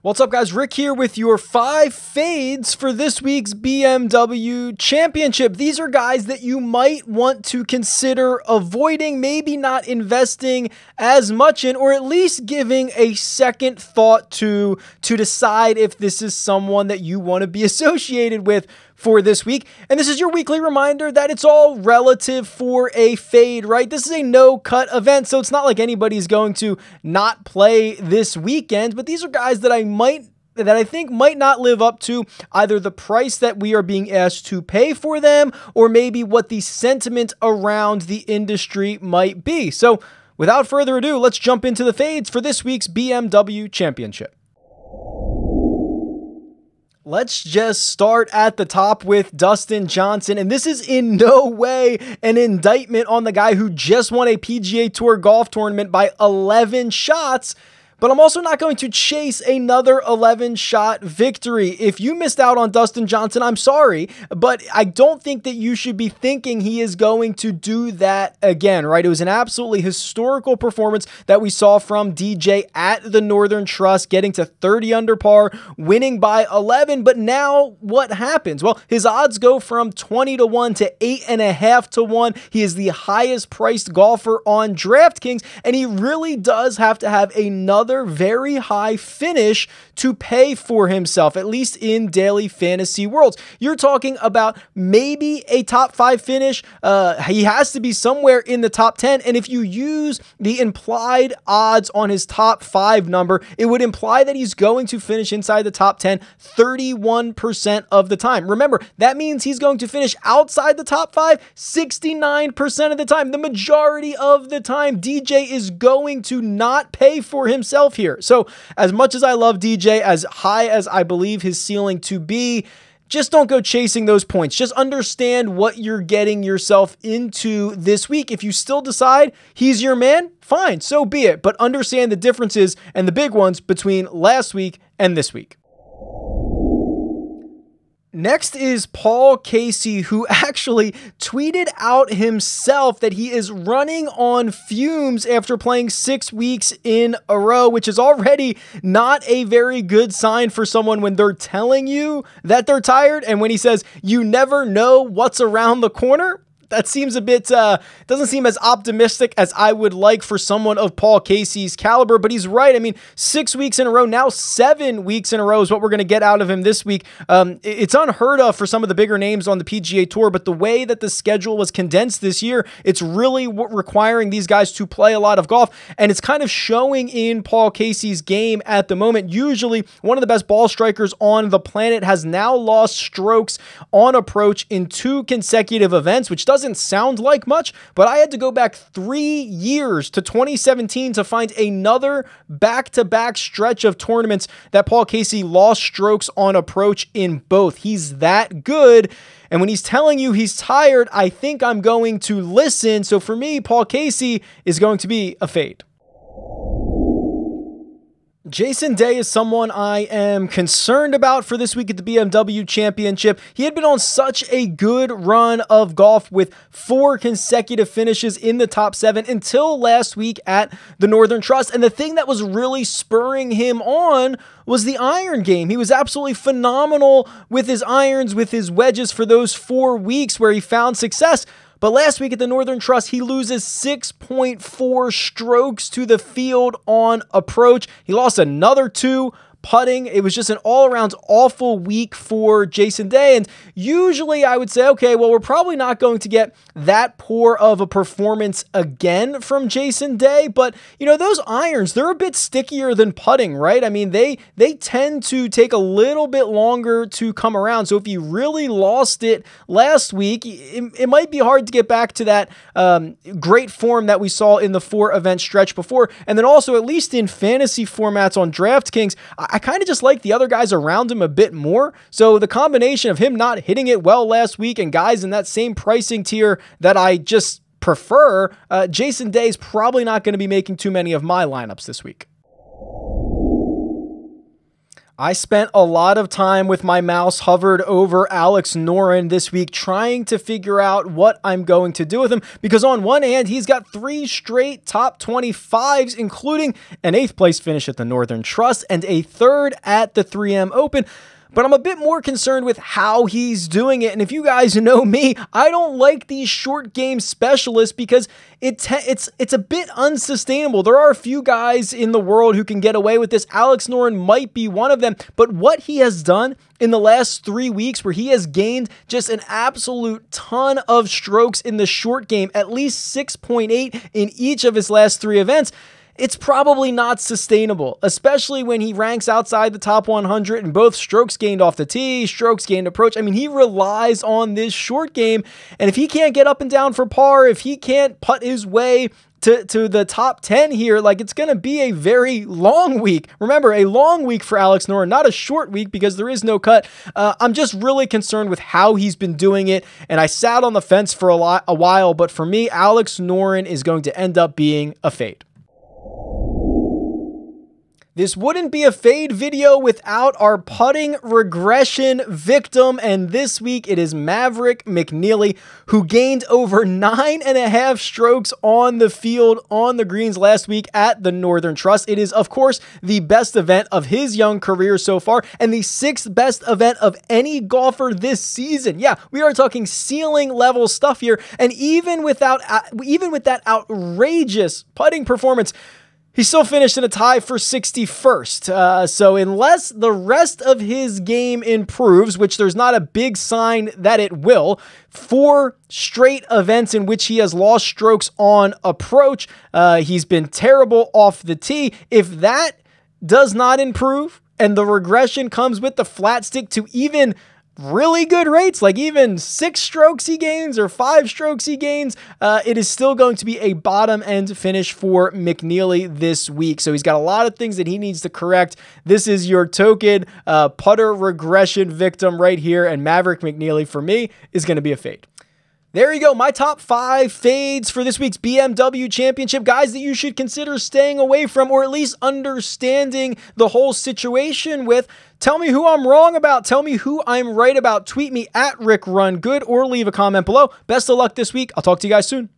What's up, guys? Rick here with your 5 fades for this week's BMW Championship. These are guys that you might want to consider avoiding, maybe not investing as much in, or at least giving a second thought to decide if this is someone that you want to be associated with for this week. And this is your weekly reminder that it's all relative for a fade, right? This is a no-cut event, so it's not like anybody's going to not play this weekend, but these are guys that I think might not live up to either the price that we are being asked to pay for them, or maybe what the sentiment around the industry might be. So without further ado, let's jump into the fades for this week's BMW Championship. Let's just start at the top with Dustin Johnson, and this is in no way an indictment on the guy who just won a PGA Tour golf tournament by 11 shots, but I'm also not going to chase another 11-shot victory. If you missed out on Dustin Johnson, I'm sorry, but I don't think that you should be thinking he is going to do that again, right? It was an absolutely historical performance that we saw from DJ at the Northern Trust, getting to 30 under par, winning by 11, but now what happens? Well, his odds go from 20-1 to 8.5-1. He is the highest priced golfer on DraftKings, and he really does have to have another very high finish to pay for himself, at least in daily fantasy worlds. You're talking about maybe a top 5 finish. He has to be somewhere in the top 10. And if you use the implied odds on his top 5 number, it would imply that he's going to finish inside the top 10 31% of the time. Remember, that means he's going to finish outside the top 5 69% of the time. The majority of the time, DJ is going to not pay for himself here. So as much as I love DJ, as high as I believe his ceiling to be, just don't go chasing those points. Just understand what you're getting yourself into this week. If you still decide he's your man, fine, so be it. But understand the differences and the big ones between last week and this week. Next is Paul Casey, who actually tweeted out himself that he is running on fumes after playing 6 weeks in a row, which is already not a very good sign for someone when they're telling you that they're tired. And when he says, you never know what's around the corner, that seems a bit, doesn't seem as optimistic as I would like for someone of Paul Casey's caliber, but he's right. I mean, 6 weeks in a row, now 7 weeks in a row is what we're going to get out of him this week. It's unheard of for some of the bigger names on the PGA Tour, but the way that the schedule was condensed this year, it's really requiring these guys to play a lot of golf, and it's kind of showing in Paul Casey's game at the moment. Usually one of the best ball strikers on the planet has now lost strokes on approach in 2 consecutive events, which doesn't sound like much, but I had to go back 3 years to 2017 to find another back-to-back stretch of tournaments that Paul Casey lost strokes on approach in both. He's that good. And when he's telling you he's tired, I think I'm going to listen. So for me, Paul Casey is going to be a fade. Jason Day is someone I am concerned about for this week at the BMW Championship. He had been on such a good run of golf with 4 consecutive finishes in the top 7 until last week at the Northern Trust. And the thing that was really spurring him on was the iron game. He was absolutely phenomenal with his irons, with his wedges for those 4 weeks where he found success. But last week at the Northern Trust, he loses 6.4 strokes to the field on approach. He lost another 2 putting. It was just an all-around awful week for Jason Day. And usually I would say, okay, well, we're probably not going to get that poor of a performance again from Jason Day. But, you know, those irons, they're a bit stickier than putting, right? I mean, they tend to take a little bit longer to come around. So if you really lost it last week, it might be hard to get back to that great form that we saw in the 4-event stretch before. And then also, at least in fantasy formats on DraftKings, I kind of just like the other guys around him a bit more. So the combination of him not hitting it well last week and guys in that same pricing tier that I just prefer, Jason Day is probably not going to be making too many of my lineups this week. I spent a lot of time with my mouse hovered over Alex Noren this week trying to figure out what I'm going to do with him, because on one hand, he's got 3 straight top 25s, including an 8th place finish at the Northern Trust and a 3rd at the 3M Open. But I'm a bit more concerned with how he's doing it. And if you guys know me, I don't like these short game specialists because it's a bit unsustainable. There are a few guys in the world who can get away with this. Alex Noren might be one of them. But what he has done in the last 3 weeks, where he has gained just an absolute ton of strokes in the short game, at least 6.8 in each of his last 3 events, it's probably not sustainable, especially when he ranks outside the top 100 in both strokes gained off the tee, strokes gained approach. I mean, he relies on this short game, and if he can't get up and down for par, if he can't putt his way to the top 10 here, like, it's going to be a very long week. Remember, a long week for Alex Noren, not a short week because there is no cut. I'm just really concerned with how he's been doing it, and I sat on the fence for a while, but for me, Alex Noren is going to end up being a fade. This wouldn't be a fade video without our putting regression victim, and this week it is Maverick McNealy, who gained over 9.5 strokes on the field on the greens last week at the Northern Trust. It is, of course, the best event of his young career so far, and the 6th best event of any golfer this season. Yeah, we are talking ceiling level stuff here, and even with that outrageous putting performance, he still finished in a tie for 61st. So unless the rest of his game improves, which there's not a big sign that it will, 4 straight events in which he has lost strokes on approach. He's been terrible off the tee. If that does not improve and the regression comes with the flat stick to even really good rates, like even 6 strokes he gains or 5 strokes he gains, it is still going to be a bottom end finish for McNealy this week. So he's got a lot of things that he needs to correct. This is your token putter regression victim right here, and Maverick McNealy for me is going to be a fade. There you go, my top 5 fades for this week's BMW Championship. Guys that you should consider staying away from, or at least understanding the whole situation with. Tell me who I'm wrong about. Tell me who I'm right about. Tweet me at RickRunGood or leave a comment below. Best of luck this week. I'll talk to you guys soon.